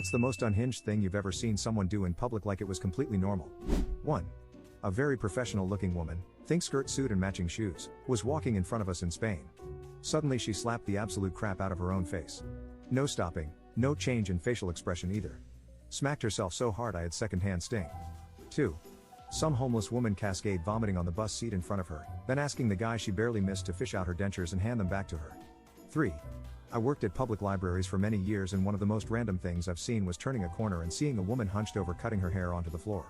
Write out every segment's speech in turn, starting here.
What's the most unhinged thing you've ever seen someone do in public like it was completely normal? 1. A very professional looking woman, think skirt suit and matching shoes, was walking in front of us in Spain. Suddenly she slapped the absolute crap out of her own face. No stopping, no change in facial expression either. Smacked herself so hard I had secondhand sting. 2. Some homeless woman cascade vomiting on the bus seat in front of her, then asking the guy she barely missed to fish out her dentures and hand them back to her. 3. I worked at public libraries for many years and one of the most random things I've seen was turning a corner and seeing a woman hunched over cutting her hair onto the floor.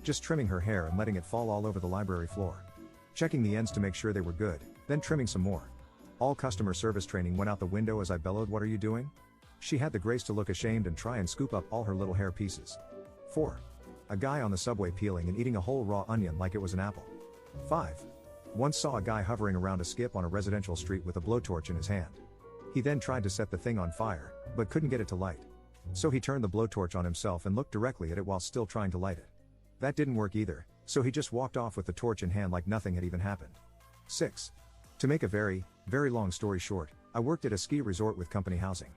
Just trimming her hair and letting it fall all over the library floor. Checking the ends to make sure they were good, then trimming some more. All customer service training went out the window as I bellowed, "What are you doing?" She had the grace to look ashamed and try and scoop up all her little hair pieces. 4. A guy on the subway peeling and eating a whole raw onion like it was an apple. 5. Once saw a guy hovering around a skip on a residential street with a blowtorch in his hand. He then tried to set the thing on fire, but couldn't get it to light. So he turned the blowtorch on himself and looked directly at it while still trying to light it. That didn't work either, so he just walked off with the torch in hand like nothing had even happened. 6. To make a very, very long story short, I worked at a ski resort with company housing.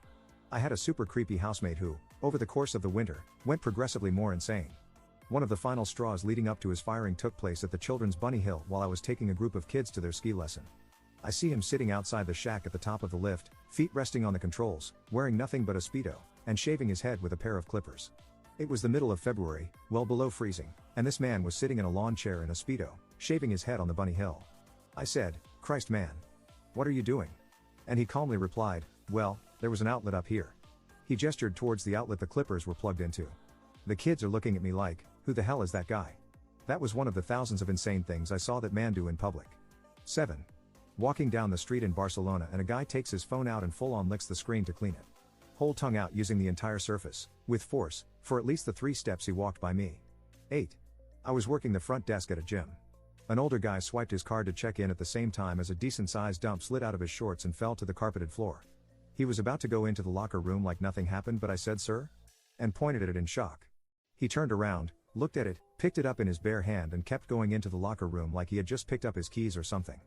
I had a super creepy housemate who, over the course of the winter, went progressively more insane. One of the final straws leading up to his firing took place at the Children's Bunny Hill while I was taking a group of kids to their ski lesson. I see him sitting outside the shack at the top of the lift, feet resting on the controls, wearing nothing but a Speedo, and shaving his head with a pair of clippers. It was the middle of February, well below freezing, and this man was sitting in a lawn chair in a Speedo, shaving his head on the Bunny Hill. I said, "Christ man. What are you doing?" And he calmly replied, "Well, there was an outlet up here." He gestured towards the outlet the clippers were plugged into. The kids are looking at me like, who the hell is that guy? That was one of the thousands of insane things I saw that man do in public. 7. Walking down the street in Barcelona and a guy takes his phone out and full on licks the screen to clean it. Whole tongue out using the entire surface, with force, for at least the 3 steps he walked by me. 8. I was working the front desk at a gym. An older guy swiped his card to check in at the same time as a decent-sized dump slid out of his shorts and fell to the carpeted floor. He was about to go into the locker room like nothing happened, but I said, "Sir?" and pointed at it in shock. He turned around, looked at it, picked it up in his bare hand and kept going into the locker room like he had just picked up his keys or something.